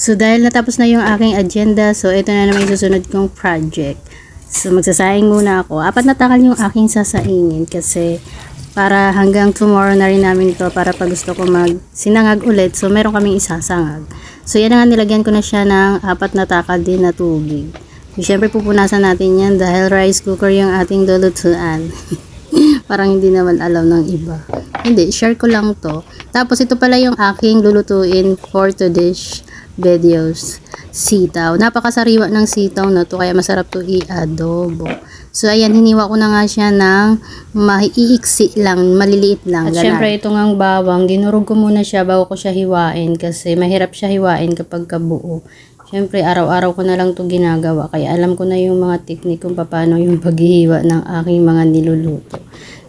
So dahil natapos na yung aking agenda, so ito na naman yung susunod kong project. So magsasaing muna ako. 4 na takal yung aking sasaingin kasi para hanggang tomorrow na rin namin ito para pag gusto ko sinangag ulit. So meron kaming isasangag. So yan na nga, nilagyan ko na siya ng 4 na takal din na tubig. So, syempre pupunasan natin yan dahil rice cooker yung ating lulutuan. Parang hindi naman alam ng iba. Hindi, share ko lang to. Tapos ito pala yung aking lulutuin for today's videos. Sitaw. Napakasariwa ng sitaw na to kaya masarap to i-adobo. So ayan, hiniwa ko na nga siya ng maiiksi lang, maliliit lang. At syempre ito ngang bawang, dinurog ko muna siya bago ko siya hiwain kasi mahirap siya hiwain kapag kabuo. Syempre araw-araw ko na lang to ginagawa kaya alam ko na yung mga teknik kung paano yung paghihiwa ng aking mga niluluto.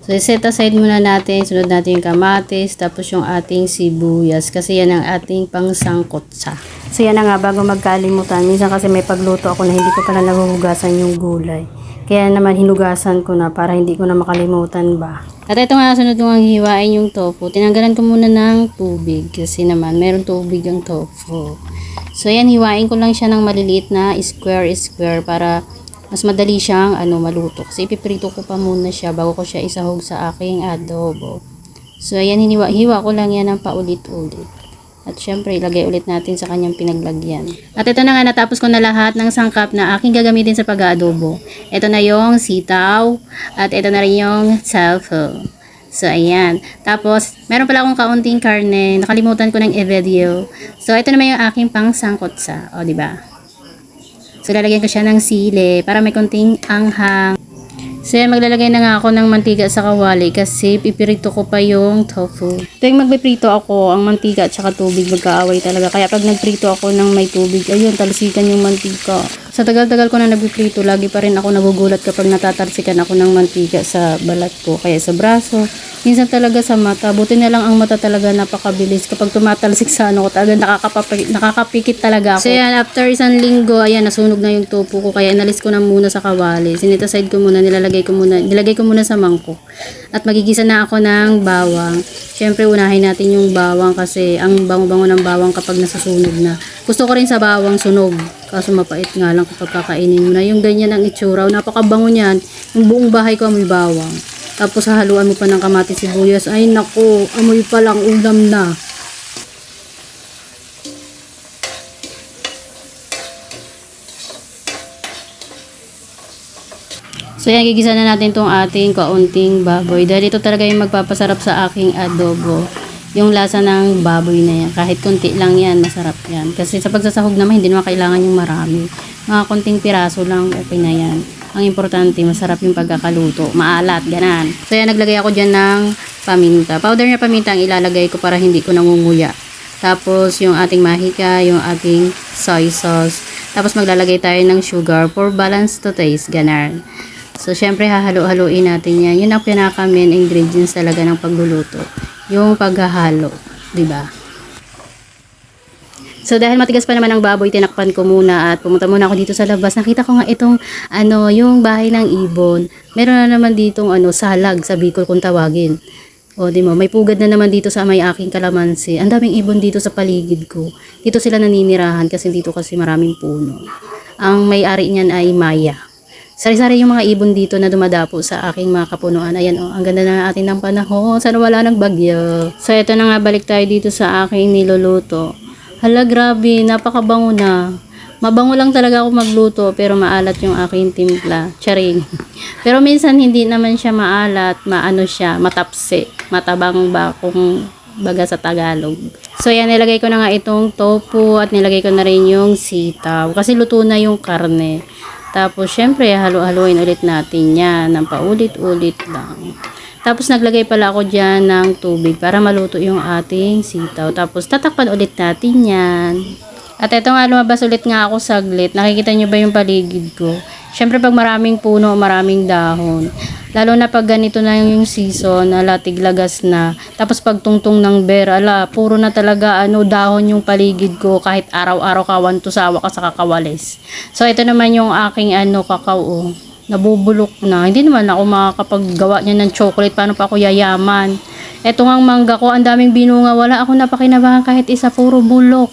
So, set aside muna natin. Sunod natin yung kamatis. Tapos yung ating sibuyas. Kasi yan ang ating pangsangkotsa. So, yan na nga. Bago magkalimutan. Minsan kasi may pagluto ako na hindi ko pala nahuhugasan yung gulay. Kaya naman hinugasan ko na para hindi ko na makalimutan ba. At ito nga, sunod kong hiwain yung tofu. Tinanggalan ko muna ng tubig. Kasi naman, meron tubig ang tofu. So, yan. Hiwain ko lang siya ng maliliit na square para mas madali siyang maluto. Kasi ipiprito ko pa muna siya bago ko siya isahog sa aking adobo. So ayan, hiwa ko lang yan ng paulit-ulit. At syempre ilagay ulit natin sa kanyang pinaglagyan. At ito na nga, natapos ko na lahat ng sangkap na aking gagamitin sa pag-aadobo. Ito na yung sitaw at ito na rin yung tofu. So ayan. Tapos meron pala akong kaunting karne. Nakalimutan ko ng i-video. So ito naman yung aking pangsangkotsa. O diba? So, lalagyan ko siya ng sili para may konting anghang. So, maglalagay na nga ako ng mantika sa kawali kasi pipirito ko pa yung tofu. Tuwing magpiprito ako, ang mantika at saka tubig magkaaway talaga. Kaya pag nagprito ako ng may tubig, ayun, talsikan yung mantika. Sa tagal-tagal ko na nagpiprito, lagi pa rin ako nagugulat kapag natatalsikan ako ng mantika sa balat ko. Kaya sa braso, minsan talaga sa mata. Buti na lang ang mata talaga napakabilis. Kapag tumatalsik sa ko, talaga nakakapikit talaga ako. So yan, after 1 linggo, ayan, nasunog na yung tofu ko. Kaya inalis ko na muna sa kawali. Sinitaside ko muna, nilagay ko muna sa mangkok. At magigisa na ako ng bawang. Syempre, unahin natin yung bawang kasi ang bango-bango ng bawang kapag nasusunog na. Gusto ko rin sa bawang sunog. Kaso mapait nga lang kapag kakainin mo na. Yung ganyan ang itsura. Napakabango niyan. Yung buong bahay ko amoy bawang. Tapos haluan mo pa ng kamatis sibuyas. Ay nako, amoy pa lang ulam na. So yan, gigisa na natin tong ating kaunting baboy. Dahil ito talaga yung magpapasarap sa aking adobo. Yung lasa ng baboy na yan. Kahit konti lang yan, masarap yan. Kasi sa pagsasahog naman, hindi naman kailangan yung marami. Mga konting piraso lang, okay na yan. Ang importante, masarap yung pagkakaluto. Maalat, ganan. So yan, naglagay ako dyan ng paminta. Powder na paminta ang ilalagay ko para hindi ko nangunguya. Tapos yung ating mahika, yung ating soy sauce. Tapos maglalagay tayo ng sugar for balance to taste, ganan. So syempre, hahalo-haluin natin yan. Yun ang pinaka-main ingredients talaga ng pagluluto. Yung paghahalo, di ba? So dahil matigas pa naman ang baboy, tinakpan ko muna at pumunta muna ako dito sa labas. Nakita ko nga itong yung bahay ng ibon. Meron na naman ditong salag sa Bicol kung tawagin. O di mo, may pugad na naman dito sa may aking kalamansi. Ang daming ibon dito sa paligid ko. Dito sila naninirahan kasi dito kasi maraming puno. Ang may-ari niyan ay Maya. Sari-sari yung mga ibon dito na dumadapo sa aking mga kapunuan. Ayan ang ganda na natin ng panahon. Sana wala ng bagyo. So ito na nga, balik tayo dito sa aking niluluto. Hala, grabe, napakabango na. Mabango lang talaga ako magluto pero maalat yung aking timpla. Charing. Pero minsan hindi naman siya maalat, siya, matapse. Matabang ba kung baga sa Tagalog. So yan, nilagay ko na nga itong tofu at nilagay ko na rin yung sitaw. Kasi luto na yung karne. Tapos, syempre, halo-haloin ulit natin yan ng paulit-ulit lang. Tapos, naglagay pala ako dyan ng tubig para maluto yung ating sitaw. Tapos, tatakpan ulit natin yan. At ito nga, lumabas ulit nga ako saglit. Nakikita nyo ba yung paligid ko? Syempre, pag maraming puno, maraming dahon. Lalo na pag ganito na yung season, tiglagas na. Tapos pag tungtong ng bear, puro na talaga dahon yung paligid ko kahit araw-araw kawan to sawa ka sa kakawalis. So ito naman yung aking kakao. Nabubulok na. Hindi naman ako makakapaggawa niya ng chocolate. Paano pa ako yayaman? Ito nga mangga ko, ang daming binunga. Wala ako napakinabangan kahit isa, puro bulok.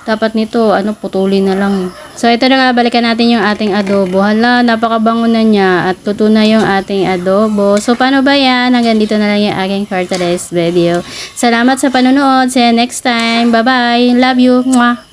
dapat nito, putulin na lang. So, ito na nga, balikan natin yung ating adobo. Hala, napakabango na niya at luto na yung ating adobo. So, paano ba yan? Hanggang dito na lang yung aking for today's video. Salamat sa panonood. See you next time. Bye-bye. Love you. Mwah.